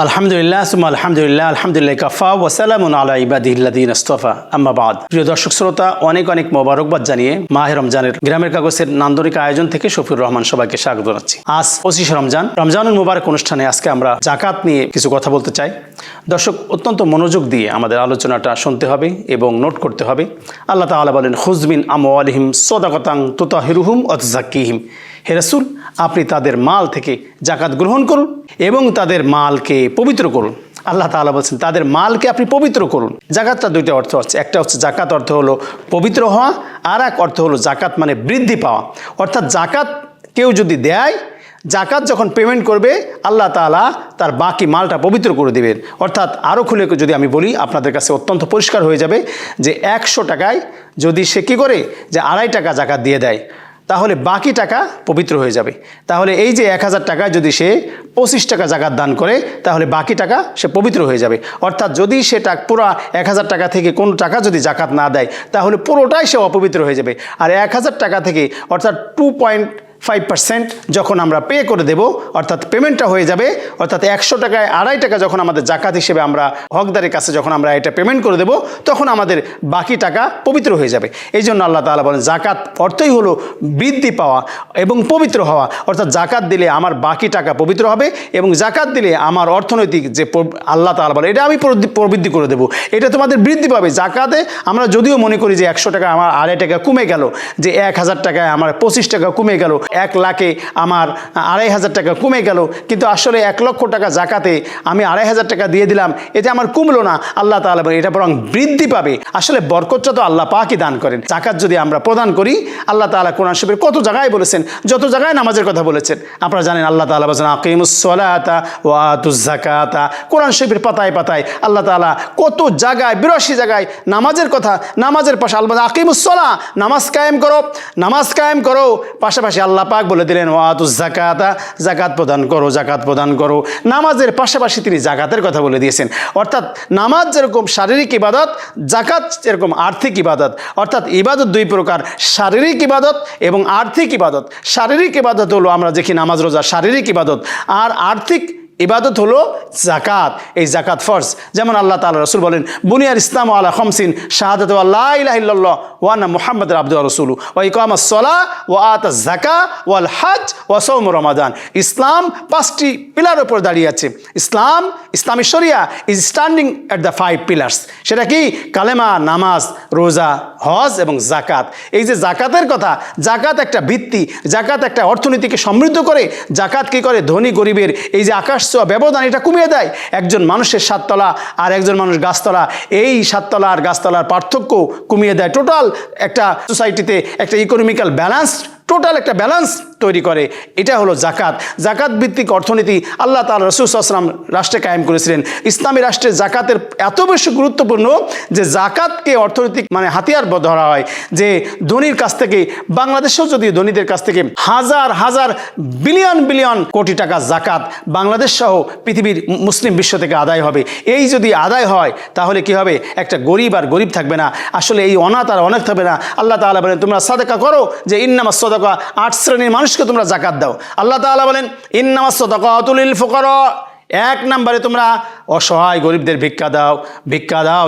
আলহামদুলিল্লাহ সুম্মা আলহামদুলিল্লাহ আলহামদুলিল্লাহ কাফা ওয়া সালামুন আলা ইবাদিহিল্লাযিনা ইসতাফা আম্মা বাদ। প্রিয় দর্শক শ্রোতা, অনেক অনেক মোবারকবাদ জানিয়ে মাহে রমজানের গ্রামের কাগজের নান্দনিক আয়োজন থেকে শফিউর রহমান সবাইকে স্বাগত জানাচ্ছি। আজ 25 রমজান, রমজানুল মুবারক অনুষ্ঠানে আজকে আমরা যাকাত নিয়ে কিছু কথা বলতে চাই। দর্শক, অত্যন্ত মনোযোগ দিয়ে আমাদের আলোচনাটা শুনতে হবে এবং নোট করতে হবে। আল্লাহ তাআলা বলেন, খুয মিন আমওয়ালিহিম সাদাকাতান তুতাহিরুহুম ওয়া তুযাক্কিহিম। হে রাসূল, আপনি তাদের মাল থেকে যাকাত গ্রহণ করুন এবং তাদের মালকে পবিত্র করুন। আল্লাহ তাআলা বলছেন তাদের মালকে আপনি পবিত্র করুন। যাকাতটা দুইটা অর্থ আছে। একটা হচ্ছে জাকাত অর্থ হলো পবিত্র হওয়া, আর এক অর্থ হলো জাকাত মানে বৃদ্ধি পাওয়া। অর্থাৎ জাকাত কেউ যদি দেয়, জাকাত যখন পেমেন্ট করবে, আল্লাহ তাআলা তার বাকি মালটা পবিত্র করে দেবেন। অর্থাৎ আরও খুলে যদি আমি বলি, আপনাদের কাছে অত্যন্ত পরিষ্কার হয়ে যাবে যে 100 টাকায় যদি সে কী করে যে 2.5 টাকা জাকাত দিয়ে দেয়, তাহলে বাকি টাকা পবিত্র হয়ে যাবে। তাহলে এই যে 1000 টাকায় যদি সে 25 টাকা জাকাত দান করে, তাহলে বাকি টাকা সে পবিত্র হয়ে যাবে। অর্থাৎ যদি সে পুরো 1000 টাকা থেকে কোনো টাকা যদি জাকাত না দেয়, তাহলে পুরোটাই সে অপবিত্র হয়ে যাবে। আর 1000 টাকা থেকে অর্থাৎ 2.5% যখন আমরা পে করে দেব, অর্থাৎ পেমেন্টটা হয়ে যাবে, অর্থাৎ 100 টাকায় 2.5 টাকা যখন আমাদের জাকাত হিসেবে আমরা হকদারের কাছে যখন আমরা এটা পেমেন্ট করে দেব, তখন আমাদের বাকি টাকা পবিত্র হয়ে যাবে। এই জন্য আল্লাহ তাআলা বলেন, জাকাত অর্থই হলো বৃদ্ধি পাওয়া এবং পবিত্র হওয়া। অর্থাৎ জাকাত দিলে আমার বাকি টাকা পবিত্র হবে এবং জাকাত দিলে আমার অর্থনৈতিক যে আল্লাহ তাআলা বলে, এটা আমি প্রবৃদ্ধি করে দেবো, এটা তোমাদের বৃদ্ধি পাবে। জাকাতে আমরা যদিও মনে করি যে 100 টাকা আমার 2.5 টাকা কমে গেল, যে 1000 টাকায় আমার 25 টাকা কমে গেল, 1 লাখে আমার 2500 টাকা কমে গেল, কিন্তু আসলে 1 লক্ষ টাকা জাকাতে আমি 2500 টাকা দিয়ে দিলাম, এটা আমার কমলো না। আল্লাহ তাআলা বলেন এটা বরং বৃদ্ধি পাবে। আসলে বরকতটা তো আল্লাহ পাকই দান করেন। জাকাত যদি আমরা প্রদান করি, আল্লাহ তাআলা কোরআন শরীফের কত জায়গায় বলেছেন, যত জায়গায় নামাজের কথা বলেছেন আপনারা জানেন। আল্লাহ তাআলা বলেছেন আকিমুস সালাতা ওয়া আতুজ যাকাতা। কোরআন শরীফের পাতায় পাতায় আল্লাহ তাআলা কত জায়গায়, 82 জায়গায় নামাজের কথা, নামাজের পাশে আল্লাহ আকিমুস সালাহ, নামাজ কায়েম করো, নামাজ কায়েম করো, পাশাপাশি আল্লাহ পাক বলে দিলেন ওয়া আতুজ যাকাতা, যাকাত প্রদান করো, যাকাত প্রদান করো। নামাজের পাশাপাশি তিনি যাকাতের কথা বলে দিয়েছেন। অর্থাৎ নামাজ যেরকম শারীরিক ইবাদত, যাকাত যেরকম আর্থিক ইবাদত। অর্থাৎ ইবাদত দুই প্রকার, শারীরিক ইবাদত এবং আর্থিক ইবাদত। শারীরিক ইবাদত হলো আমরা দেখি নামাজ রোজা, শারীরিক ইবাদত। আর আর্থিক ইবাদত হলো জাকাত। এই জাকাত ফরজ। যেমন আল্লাহ তাআলা রাসূল বলেন, বুনিয়াল ইসলাম আলা খামসিন শাহাদাতু আল্লা ইলাহা ইল্লাল্লাহ ওয়া আন্না মুহাম্মাদুর আবদুহু ওয়া রাসূলুহু ওয়া ইকামাস সালাহ ওয়া আতাজ যাকাত ওয়াল হজ ওয়া সাওম রমাদান। ইসলাম 5টি পিলার উপর দাঁড়িয়ে আছে। ইসলামী শরিয়া is standing at the 5 pillars. সেটা কি? কালেমা, নামাজ, রোজা, হজ এবং জাকাত। এই যে জাকাতের কথা, জাকাত একটা ভিত্তি, জাকাত একটা অর্থনীতিকে সমৃদ্ধ করে। জাকাত কি করে? ধনী গরিবের এই যে আকাশ ব্যবধান, এটা কমিয়ে দেয়। একজন মানুষের 7 তলা আর একজন মানুষ গাছতলা, এই 7 তলা আর গাছতলার পার্থক্য কমিয়ে দেয়। টোটাল একটা সোসাইটিতে একটা ইকোনমিক্যাল ব্যালেন্স, টোটাল একটা ব্যালেন্স তৈরি করে। এটা হলো জাকাত। জাকাত ভিত্তিক অর্থনীতি আল্লাহ তাআলা রাসূল সাল্লাল্লাহু আলাইহি ওয়াসাল্লাম রাষ্ট্রে কায়েম করেছিলেন। ইসলামী রাষ্ট্রে জাকাতের এত বেশি গুরুত্বপূর্ণ যে জাকাতকে অর্থনৈতিক হাতিয়ার ধরা হয়। যে ধনীর কাছ থেকে, বাংলাদেশেও যদি ধনীদের কাছ থেকে হাজার হাজার বিলিয়ন বিলিয়ন কোটি টাকা জাকাত বাংলাদেশ সহ পৃথিবীর মুসলিম বিশ্ব থেকে আদায় হবে। এই যদি আদায় হয়, তাহলে কি হবে? একটা গরিব আর গরিব থাকবে না। আসলে এই অনাথ আর অনেক থাকবে না। আল্লাহ তাআলা বলেন, তোমরা সাদাকা করো, যে ইন্নামাস সাদাকা, 8 শ্রেণীর মানুষকে তোমরা জাকাত দাও। আল্লাহ তাআলা বলেন ইন্নামাস সাদাকাতু লিল ফুকারা, 1 নম্বরে তোমরা অসহায় গরিবদের ভিক্ষা দাও,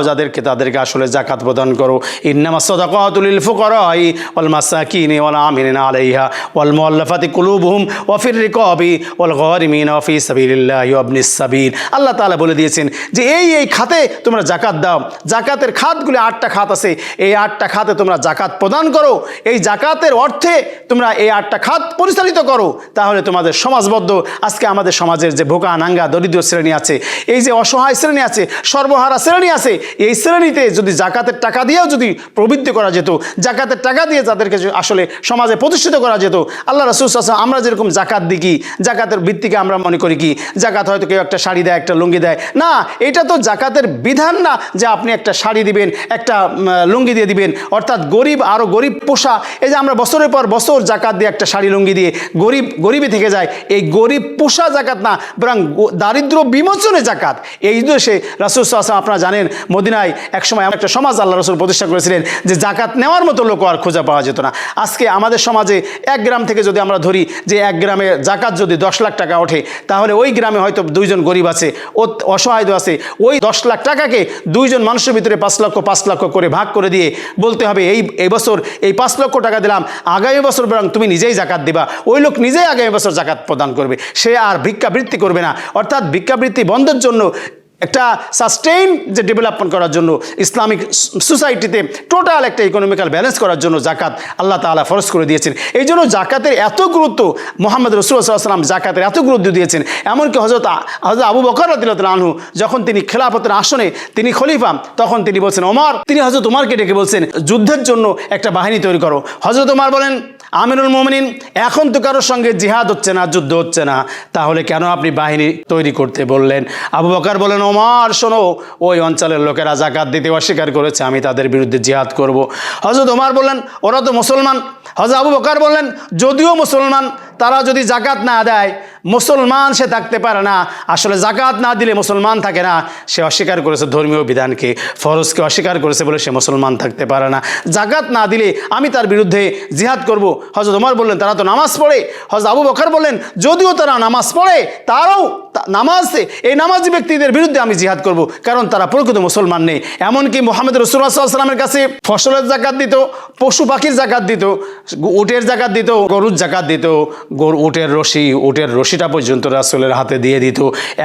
তাদেরকে আসলে জাকাত প্রদান করো। ইন্নামাস সাদাকাতু লিল ফুকারাই ওয়াল মাসাকিনি ওয়াল আমিলিনা আলাইহা ওয়াল মুআল্লাফাতি কুলুবুহুম ওয়া ফির রিকাবি ওয়াল গারিমিনা ওয়া ফি সাবিলিল্লাহি ওয়া ইবনিস সাবিল। আল্লাহ তাআলা বলে দিয়েছেন যে এই খাতে তোমরা জাকাত দাও। জাকাতের খাতগুলো 8টা খাত আছে। এই 8টা খাতে তোমরা জাকাত প্রদান করো। এই জাকাতের অর্থে তোমরা এই 8টা খাত পরিচালিত করো। তাহলে তোমাদের সমাজবদ্ধ, আজকে আমাদের সমাজের যে ভোকা নাঙ্গা দরিদ্র শ্রেণী আছে, এই যে অসহায় শ্রেণী আছে, সর্বহারা শ্রেণী আছে, এই শ্রেণীতে যদি জাকাতের টাকা দিয়েও যদি প্রবৃদ্ধি করা যেত, জাকাতের টাকা দিয়ে যাদেরকে আসলে সমাজে প্রতিষ্ঠিত করা যেত। আল্লাহ রাসূল সাল্লাল্লাহু আলাইহি ওয়াসাল্লাম, আমরা যেরকম জাকাত দিই, কি জাকাতের ভিত্তিকে আমরা মনে করি কি জাকাত হয়তো কেউ একটা শাড়ি দেয়, একটা লুঙ্গি দেয়। না, এটা তো জাকাতের বিধান না যে আপনি একটা শাড়ি দিবেন, একটা লুঙ্গি দিয়ে দিবেন। অর্থাৎ গরিব আরও গরিব পোষা, এই যে আমরা বছরের পর বছর জাকাত দিয়ে একটা শাড়ি লুঙ্গি দিয়ে গরিবই থেকে যায়, এই গরিব পোষা জাকাত না, বরং দারিদ্র বিমোচনে জাকাত। এই উদ্দেশ্যে রাসূল সাল্লাল্লাহু আলাইহি ওয়াসাল্লাম আপনারা জানেন মদিনায় একসময় এমন একটা সমাজ আল্লাহ রাসূল প্রতিষ্ঠা করেছিলেন যে জাকাত নেওয়ার মতো লোক আর খোঁজা পাওয়া যেত না। আজকে আমাদের সমাজে 1 গ্রাম থেকে যদি আমরা ধরি যে 1 গ্রামে জাকাত যদি 10 লাখ টাকা ওঠে, তাহলে ওই গ্রামে হয়তো 2 জন গরিব আছে, অসহায় আছে। ওই 10 লাখ টাকাকে 2 জন মানুষের ভিতরে 5 লক্ষ করে ভাগ করে দিয়ে বলতে হবে এই বছর এই 5 লক্ষ টাকা দিলাম, আগামী বছর বরং তুমি নিজেই জাকাত দিবা। ওই লোক নিজেই আগামী বছর জাকাত প্রদান করবে, সে আর ভিক্ষাবৃত্তি করবে না। অর্থাৎ ভিক্ষাবৃত্তি বন্ধের জন্য একটা সাস্টেইন যে ডেভেলপমেন্ট করার জন্য ইসলামিক সোসাইটিতে টোটাল একটা ইকোনমিক্যাল ব্যালেন্স করার জন্য জাকাত আল্লাহ তাআলা ফরজ করে দিয়েছেন। এই জন্য জাকাতের এত গুরুত্ব, মুহাম্মদ রাসূলুল্লাহ সাল্লাল্লাহু আলাইহি ওয়াসাল্লাম জাকাতের এত গুরুত্ব দিয়েছেন। এমনকি হযরত আবু বকর রাদিয়াল্লাহু তাআলা আনহু যখন তিনি খেলাফতের আসনে তিনি খলিফা, তখন তিনি বলছেন ওমর, তিনি হযরত ওমরকে ডেকে বলছেন যুদ্ধের জন্য একটা বাহিনী তৈরি করো। হযরত ওমর বলেন, আমিরুল মুমিনিন, এখন তো কারোর সঙ্গে জিহাদ হচ্ছে না, যুদ্ধ হচ্ছে না, তাহলে কেন আপনি বাহিনী তৈরি করতে বললেন? আবু বকর বলেন, ওমর শোনো, ওই অঞ্চলের লোকেরা জাকাত দিতে অস্বীকার করেছে, আমি তাদের বিরুদ্ধে জিহাদ করব। হযরত ওমর বললেন, ওরা তো মুসলমান। হযরত আবু বকর বললেন, যদিও মুসলমান, তারা যদি জাকাত না দেয়, মুসলমান সে থাকতে পারে না। আসলে জাকাত না দিলে মুসলমান থাকে না, সে অস্বীকার করেছে ধর্মীয় বিধানকে, ফরজকে অস্বীকার করেছে বলে সে মুসলমান থাকতে পারে না। জাকাত না দিলে আমি তার বিরুদ্ধে জিহাদ করব। হযরত ওমর বললেন, তারা তো নামাজ পড়ে। হযরত আবু বকর বললেন, যদিও তারা নামাজ পড়ে, তারাও এই নামাজি ব্যক্তিদের বিরুদ্ধে আমি জিহাদ করব, কারণ তারা প্রকৃত মুসলমান নেই। এমনকি মুহাম্মদ রাসূলুল্লাহ সাল্লাল্লাহু আলাইহি ওয়াসাল্লামের কাছে ফসলের জাকাত দিত, পশু পাখির জাকাত দিত, উটের জাকাত দিত, গরুর জাকাত দিত, উটের রশিটা পর্যন্ত রাসূলের হাতে দিয়ে দিত।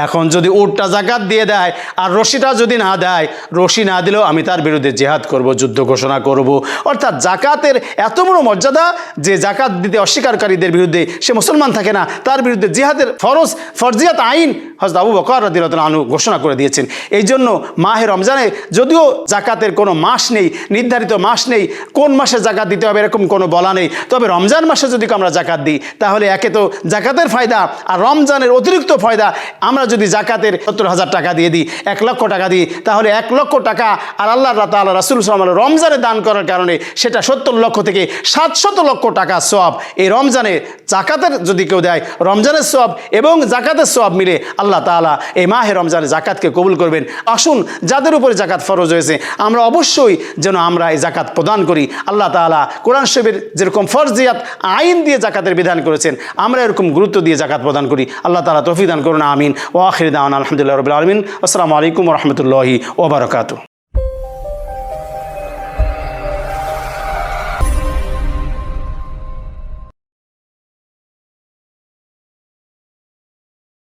এখন যদি উটটা জাকাত দিয়ে দেয় আর রশিটা যদি না দেয়, রশি না দিলেও আমি তার বিরুদ্ধে জিহাদ করব, যুদ্ধ ঘোষণা করব। অর্থাৎ জাকাতের এত বড় মর্যাদা যে জাকাত দিতে অস্বীকারীদের বিরুদ্ধে সে মুসলমান থাকে না, তার বিরুদ্ধে জিহাদের ফরজিয়াত আইন হযরত আবু বকর রাদিয়াল্লাহু তাআলা আনহু ঘোষণা করে দিয়েছেন। এই জন্য মাহে রমজানে যদিও জাকাতের কোনো মাস নেই, নির্ধারিত মাস নেই, কোন মাসে জাকাত দিতে হবে এরকম কোনো বলা নেই, তবে রমজান মাসে যদি আমরা জাকাত দিই তাহলে একে তো জাকাতের ফায়দা, আর রমজানের অতিরিক্ত ফায়দা। আমরা যদি জাকাতের 70,000 টাকা দিয়ে দিই, 1 লক্ষ টাকা দিই, তাহলে 1 লক্ষ টাকা আর আল্লাহ তাআলা রাসূল সাল্লাল্লাহু আলাইহি ওয়াসাল্লাম রমজানে দান করার কারণে সেটা 70 লক্ষ থেকে 700 লক্ষ টাকা সওয়াব। এই রমজানে জাকাতের যদি কেউ দেয়, রমজানের সওয়াব এবং জাকাতের সওয়াব মিলে আল্লাহ তাআলা এই মাহে রমজানে জাকাতকে কবুল করবেন। আসুন, যাদের উপরে জাকাত ফরজ হয়েছে আমরা অবশ্যই যেন আমরা এই জাকাত প্রদান করি। আল্লাহ তাআলা কোরআন শরীফের যেরকম ফরজিয়াত আইন দিয়ে জাকাতের বিধান করেছেন, আমরা এরকম গুরুত্ব দিয়ে জাকাত প্রদান করি। আল্লাহ তাআলা তৌফিক দান করুন, আমিন। ওয়া আখিরু দাওয়ানা আলহামদুলিল্লাহি রাব্বিল আলামিন। আসসালামু আলাইকুম ওয়া রাহমাতুল্লাহি ওয়া বারাকাতুহু।